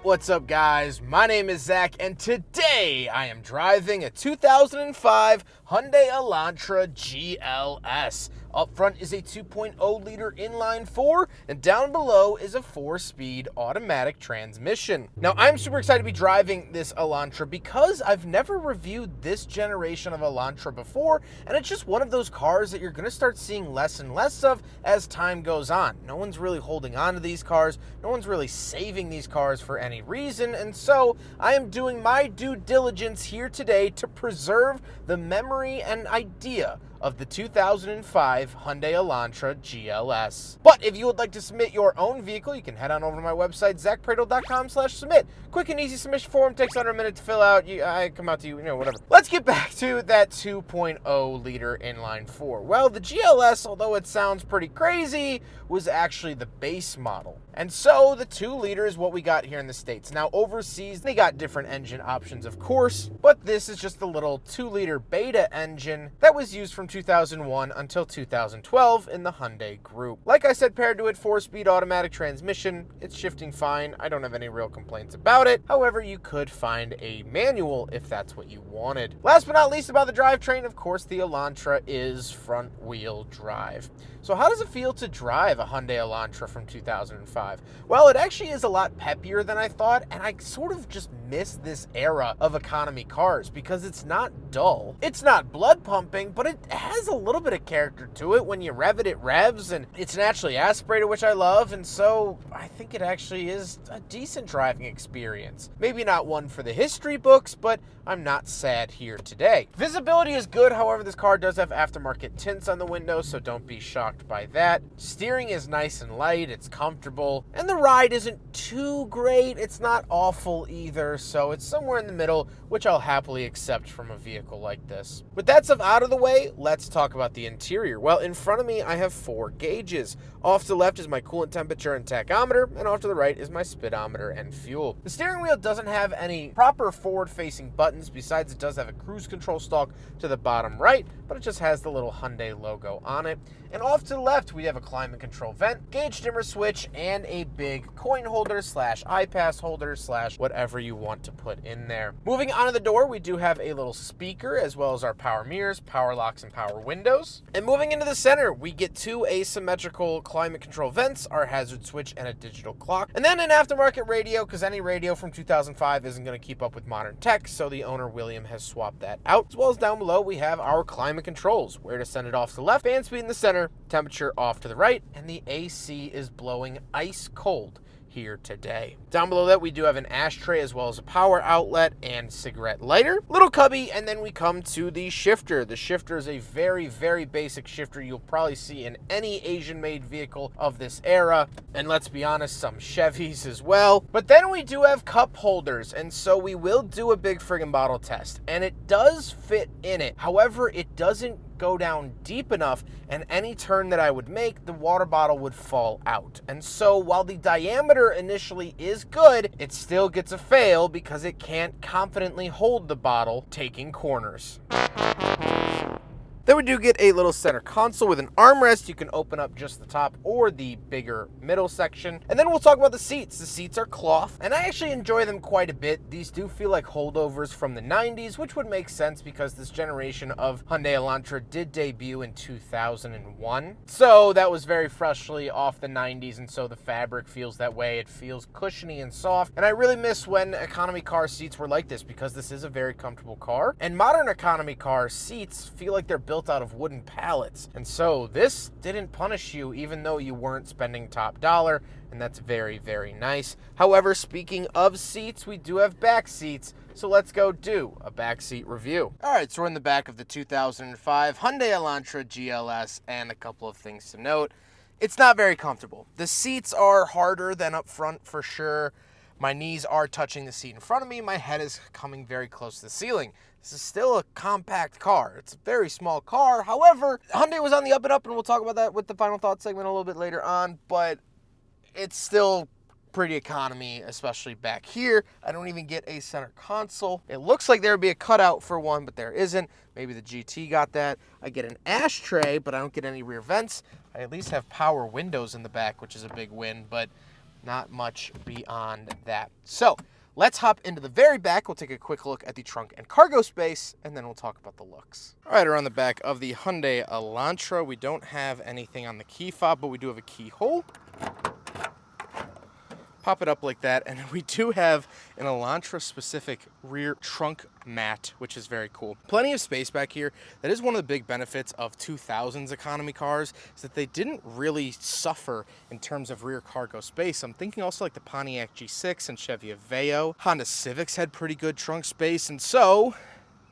What's up, guys? My name is Zach, and today I am driving a 2005 Hyundai Elantra GLS. Up front is a 2.0-liter inline-4, and down below is a 4-speed automatic transmission. Now, I'm super excited to be driving this Elantra because I've never reviewed this generation of Elantra before, and it's just one of those cars that you're going to start seeing less and less of as time goes on. No one's really holding on to these cars. No one's really saving these cars for any reason, and so I am doing my due diligence here today to preserve the memory and idea of the 2005 Hyundai Elantra GLS. But if you would like to submit your own vehicle, you can head on over to my website, zackpradel.com/submit. Quick and easy submission form, takes under a minute to fill out. I come out to you, whatever. Let's get back to that 2.0-liter inline-4. Well, the GLS, although it sounds pretty crazy, was actually the base model. And so the 2-liter is what we got here in the States. Now, overseas, they got different engine options, of course, but this is just the little 2-liter beta engine that was used from 2001 until 2012 in the Hyundai group. Like I said, paired to it, 4-speed automatic transmission. It's shifting fine. I don't have any real complaints about it. However, you could find a manual if that's what you wanted. Last but not least about the drivetrain, of course, the Elantra is front-wheel drive. So how does it feel to drive a Hyundai Elantra from 2005? Well, it actually is a lot peppier than I thought, and I sort of just miss this era of economy cars because it's not dull. It's not blood pumping, but it has a little bit of character to it. When you rev it, it revs, and it's naturally aspirated, which I love, and so I think it actually is a decent driving experience. Maybe not one for the history books, but I'm not sad here today. Visibility is good, however, this car does have aftermarket tints on the windows, so don't be shocked by that. Steering is nice and light, it's comfortable, and the ride isn't too great. It's not awful either, so it's somewhere in the middle, which I'll happily accept from a vehicle like this. With that stuff out of the way, let's talk about the interior. Well, in front of me, I have 4 gauges. Off to the left is my coolant temperature and tachometer, and off to the right is my speedometer and fuel. The steering wheel doesn't have any proper forward-facing buttons. Besides, it does have a cruise control stalk to the bottom right, but it just has the little Hyundai logo on it. And off to the left, we have a climate control vent, gauge dimmer switch, and a big coin holder / iPass holder / whatever you want to put in there. Moving on to the door, we do have a little speaker, as well as our power mirrors, power locks, and power windows. And moving into the center, we get 2 asymmetrical climate control vents, our hazard switch, and a digital clock. And then an aftermarket radio, because any radio from 2005 isn't going to keep up with modern tech, so the owner, William, has swapped that out. As well as down below, we have our climate controls, where to send it off to the left, fan speed in the center, temperature off to the right, and the AC is blowing ice cold here today. Down below that, we do have an ashtray as well as a power outlet and cigarette lighter, little cubby, and then we come to the shifter. The shifter is a very, very basic shifter you'll probably see in any Asian-made vehicle of this era, and let's be honest, some Chevys as well. But then we do have cup holders, and so we will do a big friggin' bottle test, and it does fit in it. However, it doesn't go down deep enough, and any turn that I would make, the water bottle would fall out. And so while the diameter initially is good, it still gets a fail because it can't confidently hold the bottle taking corners. Then we do get a little center console with an armrest. You can open up just the top or the bigger middle section. And then we'll talk about the seats. The seats are cloth, and I actually enjoy them quite a bit. These do feel like holdovers from the 90s, which would make sense because this generation of Hyundai Elantra did debut in 2001. So that was very freshly off the 90s, and so the fabric feels that way. It feels cushiony and soft, and I really miss when economy car seats were like this because this is a very comfortable car. And modern economy car seats feel like they're built out of wooden pallets, and so this didn't punish you even though you weren't spending top dollar, and that's very, very nice. However, speaking of seats, we do have back seats, so let's go do a back seat review. All right, so we're in the back of the 2005 Hyundai Elantra GLS, and a couple of things to note. It's not very comfortable. The seats are harder than up front for sure. My knees are touching the seat in front of me. My head is coming very close to the ceiling. This is still a compact car. It's a very small car. However, Hyundai was on the up and up, and we'll talk about that with the final thoughts segment a little bit later on, but it's still pretty economy, especially back here. I don't even get a center console. It looks like there would be a cutout for one, but there isn't. Maybe the GT got that. I get an ashtray, but I don't get any rear vents. I at least have power windows in the back, which is a big win, but Not much beyond that. So let's hop into the very back. We'll take a quick look at the trunk and cargo space, and then we'll talk about the looks. All right, around the back of the Hyundai Elantra, we don't have anything on the key fob, but we do have a keyhole. Pop it up like that, and we do have an Elantra-specific rear trunk mat, which is very cool. Plenty of space back here. That is one of the big benefits of 2000s economy cars, is that they didn't really suffer in terms of rear cargo space. I'm thinking also like the Pontiac G6 and Chevy Aveo. Honda Civics had pretty good trunk space, and so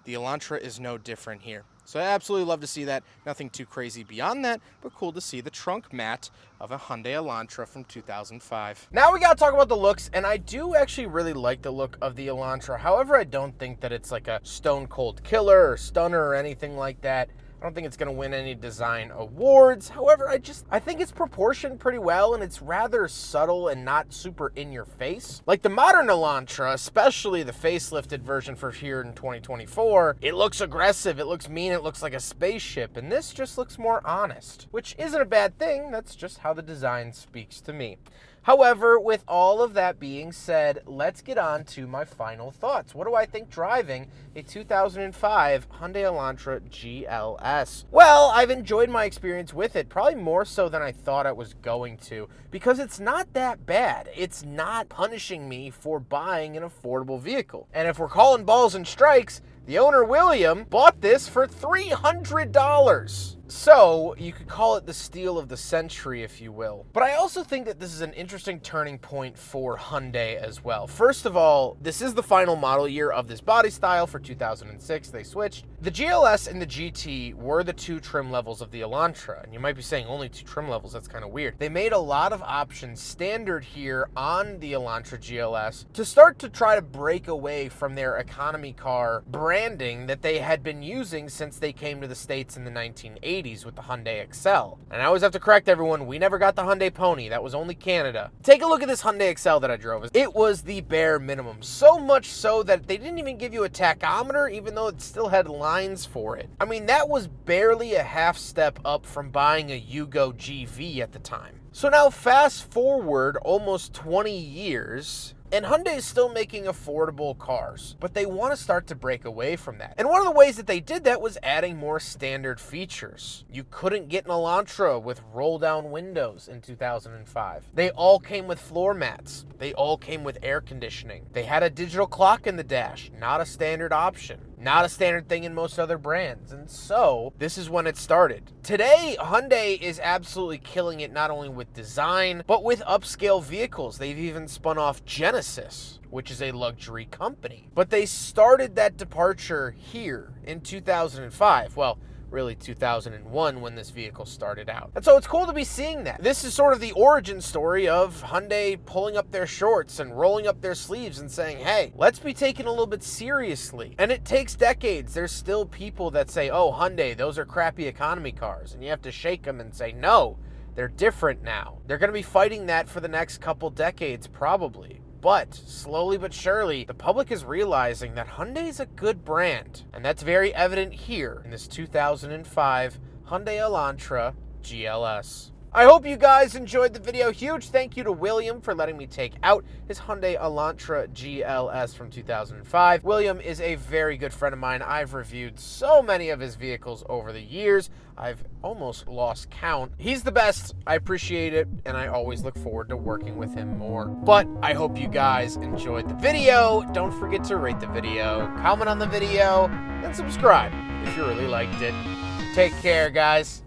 the Elantra is no different here. So I absolutely love to see that. Nothing too crazy beyond that, but cool to see the trunk mat of a Hyundai Elantra from 2005. Now we gotta talk about the looks, and I do actually really like the look of the Elantra. However, I don't think that it's like a stone cold killer or stunner or anything like that. I don't think it's going to win any design awards. However, I think it's proportioned pretty well, and it's rather subtle and not super in your face. Like the modern Elantra, especially the facelifted version for here in 2024, it looks aggressive, it looks mean, it looks like a spaceship, and this just looks more honest, which isn't a bad thing. That's just how the design speaks to me. However, with all of that being said, let's get on to my final thoughts. What do I think driving a 2005 Hyundai Elantra GLS? Well, I've enjoyed my experience with it, probably more so than I thought I was going to, because it's not that bad. It's not punishing me for buying an affordable vehicle. And if we're calling balls and strikes, the owner, William, bought this for $300. So you could call it the steal of the century, if you will. But I also think that this is an interesting turning point for Hyundai as well. First of all, this is the final model year of this body style. For 2006, they switched. The GLS and the GT were the two trim levels of the Elantra. And you might be saying only two trim levels, that's kind of weird. They made a lot of options standard here on the Elantra GLS to start to try to break away from their economy car branding that they had been using since they came to the States in the 1980s. With the Hyundai Excel. And I always have to correct everyone, we never got the Hyundai Pony. That was only Canada. Take a look at this Hyundai Excel that I drove. It was the bare minimum. So much so that they didn't even give you a tachometer, even though it still had lines for it. I mean, that was barely a half step up from buying a Yugo GV at the time. So now fast forward almost 20 years, and Hyundai is still making affordable cars, but they want to start to break away from that. And one of the ways that they did that was adding more standard features. You couldn't get an Elantra with roll-down windows in 2005. They all came with floor mats. They all came with air conditioning. They had a digital clock in the dash, not a standard option. Not a standard thing in most other brands. And so this is when it started. Today, Hyundai is absolutely killing it not only with design, but with upscale vehicles. They've even spun off Genesis, which is a luxury company. But they started that departure here in 2005. Well, really 2001 when this vehicle started out. And so it's cool to be seeing that. This is sort of the origin story of Hyundai pulling up their shorts and rolling up their sleeves and saying, hey, let's be taken a little bit seriously. And it takes decades. There's still people that say, oh, Hyundai, those are crappy economy cars. And you have to shake them and say, no, they're different now. They're going to be fighting that for the next couple decades, probably. But slowly but surely, the public is realizing that Hyundai is a good brand. And that's very evident here in this 2005 Hyundai Elantra GLS. I hope you guys enjoyed the video. Huge thank you to William for letting me take out his Hyundai Elantra GLS from 2005. William is a very good friend of mine. I've reviewed so many of his vehicles over the years. I've almost lost count. He's the best. I appreciate it, and I always look forward to working with him more. But I hope you guys enjoyed the video. Don't forget to rate the video, comment on the video, and subscribe if you really liked it. Take care, guys.